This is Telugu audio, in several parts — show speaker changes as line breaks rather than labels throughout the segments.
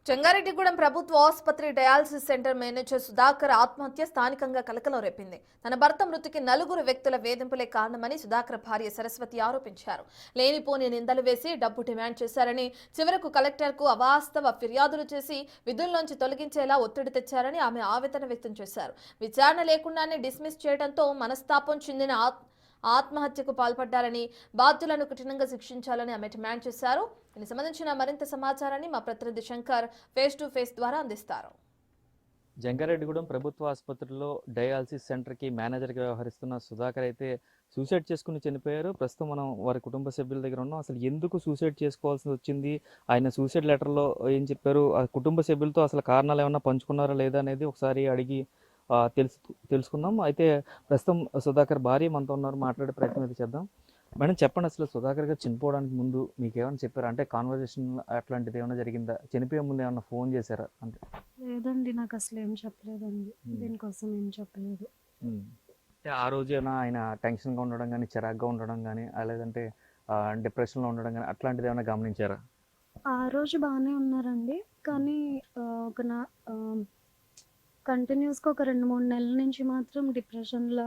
చెంగారెడ్డిగూడెం ప్రభుత్వ ఆసుపత్రి డయాలసిస్ సెంటర్ మేనేజర్ సుధాకర్ ఆత్మహత్య స్థానికంగా కలకలం రేపింది. తన భర్త మృతికి నలుగురు వ్యక్తుల వేధింపులే కారణమని సుధాకర్ భార్య సరస్వతి ఆరోపించారు. లేనిపోని నిందలు వేసి డబ్బు డిమాండ్ చేశారని, చివరకు కలెక్టర్కు అవాస్తవ ఫిర్యాదులు చేసి విధుల్లోంచి తొలగించేలా ఒత్తిడి తెచ్చారని ఆమె ఆవేదన వ్యక్తం చేశారు. విచారణ లేకుండానే డిస్మిస్ చేయడంతో మనస్తాపం చెందిన ఆత్మహత్యకు పాల్పడ్డారని, బాధ్యులను కఠినంగా శిక్షించాలని ఆమె డిమాండ్ చేశారు. దీనికి సంబంధించిన మరింత సమాచారాన్ని మా ప్రతినిధి శంకర్ ఫేస్ టు ఫేస్ ద్వారా అందిస్తారు.
జంగారెడ్డిగూడెం ప్రభుత్వ ఆసుపత్రిలో డయాలసిస్ సెంటర్కి మేనేజర్గా వ్యవహరిస్తున్న సుధాకర్ అయితే సూసైడ్ చేసుకుని చనిపోయారు. ప్రస్తుతం మనం వారి కుటుంబ సభ్యుల దగ్గర ఉన్నాం. అసలు ఎందుకు సూసైడ్ చేసుకోవాల్సి వచ్చింది, ఆయన సూసైడ్ లెటర్లో ఏం చెప్పారు, ఆ కుటుంబ సభ్యులతో అసలు కారణాలు ఏమన్నా పంచుకున్నారా లేదా అనేది ఒకసారి అడిగి తెలుసుకుందాం. అయితే ప్రస్తుతం సుధాకర్ భార్య మనతో ఉన్నారు, మాట్లాడే ప్రయత్నం అయితే చేద్దాం. మేడం చెప్పండి, అసలు సుధాకర్ గారు చనిపోవడానికి ముందు మీకు ఏమైనా చెప్పారా? అంటే కాన్వర్జేషన్ అట్లాంటిది ఏమైనా జరిగిందా? చనిపోయే ముందు ఏమైనా ఫోన్ చేశారా? అంటే
లేదండి, నాకు అసలు ఏం చెప్పలేదండి. దీనికోసం ఏం చెప్పలేదు.
అంటే ఆ రోజైనా ఆయన టెన్షన్గా ఉండడం కానీ, చిరాగ్గా ఉండడం కానీ, లేదంటే డిప్రెషన్లో ఉండడం కానీ అట్లాంటిది ఏమైనా గమనించారా?
ఆ రోజు బాగానే ఉన్నారండి, కానీ ఒక కంటిన్యూస్గా ఒక 2-3 నెలల నుంచి మాత్రం డిప్రెషన్లో,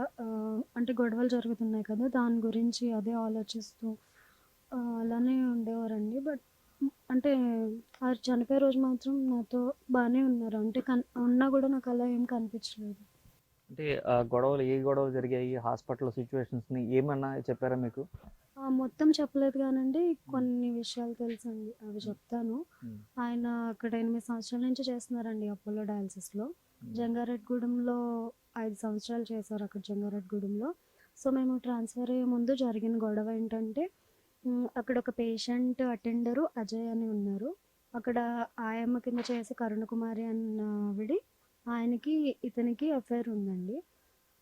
అంటే గొడవలు జరుగుతున్నాయి కదా, దాని గురించి అదే ఆలోచిస్తూ అలానే ఉండేవారండి. బట్ అంటే ఆ చనిపోయే రోజు మాత్రం నాతో బాగానే ఉన్నారు. అంటే ఉన్నా కూడా నాకు అలా ఏం కనిపించలేదు.
అంటే గొడవలు ఏ గొడవలు జరిగాయి, హాస్పిటల్ సిచ్యువేషన్స్ని ఏమన్నా చెప్పారా మీకు?
మొత్తం చెప్పలేదు కానండి, కొన్ని విషయాలు తెలుసండి, అవి చెప్తాను. ఆయన అక్కడ 8 సంవత్సరాల నుంచి చేస్తున్నారండి అపోలో డయాలసిస్లో. జంగారెడ్డిగూడెంలో 5 సంవత్సరాలు చేశారు అక్కడ జంగారెడ్డిగూడెంలో. సో మేము ట్రాన్స్ఫర్ అయ్యే ముందు జరిగిన గొడవ ఏంటంటే, అక్కడ ఒక పేషెంట్ అటెండరు అజయ్ అని ఉన్నారు. అక్కడ ఆయమ్మ కింద చేసే కరుణకుమారి అన్న ఆవిడి, ఆయనకి ఇతనికి అఫైర్ ఉందండి.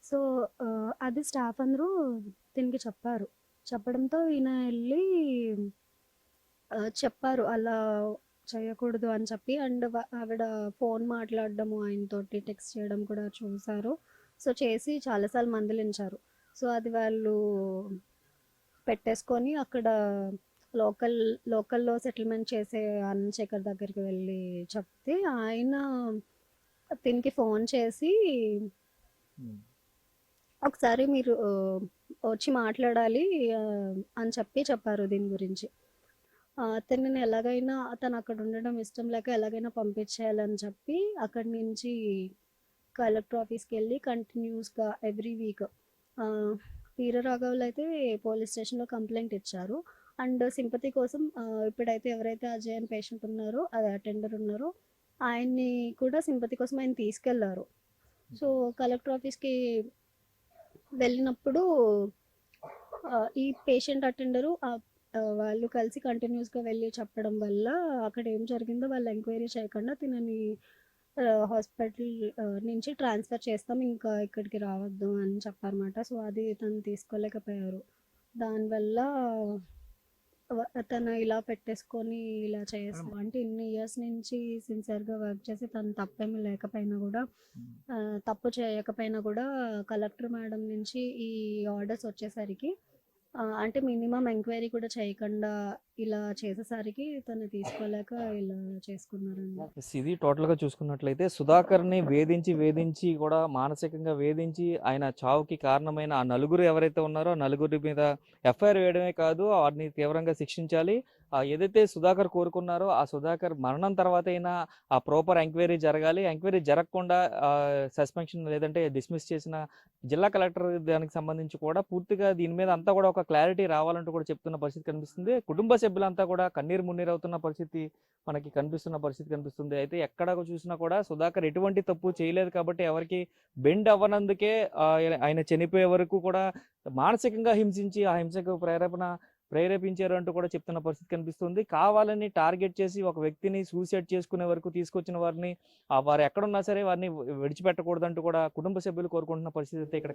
సో అది స్టాఫ్ అందరూ దీనికి చెప్పడంతో ఈయన వెళ్ళి చెప్పారు అలా చేయకూడదు అని చెప్పి. అండ్ ఆవిడ ఫోన్ మాట్లాడడము, ఆయనతోటి టెక్స్ట్ చేయడం కూడా చూశారు. సో చేసి చాలాసార్లు మందలించారు. సో అది వాళ్ళు పెట్టేసుకొని అక్కడ లోకల్లో సెటిల్మెంట్ చేసే అన్నశేఖర్ దగ్గరికి వెళ్ళి చెప్తే, ఆయన దీనికి ఫోన్ చేసి ఒకసారి మీరు వచ్చి మాట్లాడాలి అని చెప్పారు దీని గురించి. అతన్ని ఎలాగైనా, అతను అక్కడ ఉండడం ఇష్టం లేక ఎలాగైనా పంపించేయాలని చెప్పి అక్కడి నుంచి కలెక్టర్ ఆఫీస్కి వెళ్ళి కంటిన్యూస్గా ఎవ్రీ వీక్ వీరరాఘవులు అయితే పోలీస్ స్టేషన్లో కంప్లైంట్ ఇచ్చారు. అండ్ సింపతి కోసం ఇప్పుడైతే ఎవరైతే అజయ్ అని పేషెంట్ ఉన్నారో, అది అటెండర్ ఉన్నారో, ఆయన్ని కూడా సింపతి కోసం ఆయన తీసుకెళ్లారు. సో కలెక్టర్ ఆఫీస్కి వెళ్ళినప్పుడు ఈ పేషెంట్ అటెండరు వాళ్ళు కలిసి కంటిన్యూస్గా వెళ్ళి చెప్పడం వల్ల అక్కడ ఏం జరిగిందో వాళ్ళు ఎంక్వైరీ చేయకుండా తినని హాస్పిటల్ నుంచి ట్రాన్స్ఫర్ చేస్తాం, ఇంకా ఇక్కడికి రావద్దు అని చెప్పారన్నమాట. సో అది తను తీసుకోలేకపోయారు. దానివల్ల తను ఇలా పెట్టేసుకొని ఇలా చేస్తాం. అంటే ఇన్ని ఇయర్స్ నుంచి సిన్సియర్గా వర్క్ చేసి తను తప్పేమీ లేకపోయినా కూడా, తప్పు చేయకపోయినా కూడా కలెక్టర్ మేడం నుంచి ఈ ఆర్డర్స్ వచ్చేసరికి, అంటే మినిమం ఎంక్వైరీ కూడా చేయకుండా ఇలా చేసేసరికి తను తీసుకోలేక ఇలా చేసుకున్నారండి.
ఇది టోటల్గా చూసుకున్నట్లయితే సుధాకర్ని వేధించి కూడా మానసికంగా వేధించి ఆయన చావుకి కారణమైన ఆ నలుగురు ఎవరైతే ఉన్నారో ఆ నలుగురి మీద ఎఫ్ఐఆర్ వేయడమే కాదు, వారిని తీవ్రంగా శిక్షించాలి. ఏదైతే సుధాకర్ కోరుకున్నారో ఆ సుధాకర్ మరణం తర్వాత అయినా ఆ ప్రాపర్ ఎంక్వైరీ జరగాలి. ఎంక్వైరీ జరగకుండా సస్పెన్షన్ లేదంటే డిస్మిస్ చేసిన జిల్లా కలెక్టర్ దానికి సంబంధించి కూడా పూర్తిగా దీని మీద అంతా కూడా ఒక క్లారిటీ రావాలంటూ కూడా చెప్తున్న పరిస్థితి కనిపిస్తుంది. కుటుంబ సభ్యులంతా కూడా కన్నీరు మున్నీరు అవుతున్న పరిస్థితి మనకి కనిపిస్తుంది. అయితే ఎక్కడ చూసినా కూడా సుధాకర్ ఎటువంటి తప్పు చేయలేదు కాబట్టి ఎవరికి బెండ్ అవ్వనందుకే ఆయన చనిపోయే వరకు కూడా మానసికంగా హింసించి ఆ హింసకు ప్రేరేపించారు అంటూ కూడా చెప్తున్న పరిస్థితి కనిపిస్తుంది. కావాలని టార్గెట్ చేసి ఒక వ్యక్తిని సూసైడ్ చేసుకునే వరకు తీసుకొచ్చిన వారిని వారు ఎక్కడున్నా సరే వారిని విడిచిపెట్టకూడదంటూ కూడా కుటుంబ సభ్యులు కోరుకుంటున్న పరిస్థితి అయితే ఇక్కడ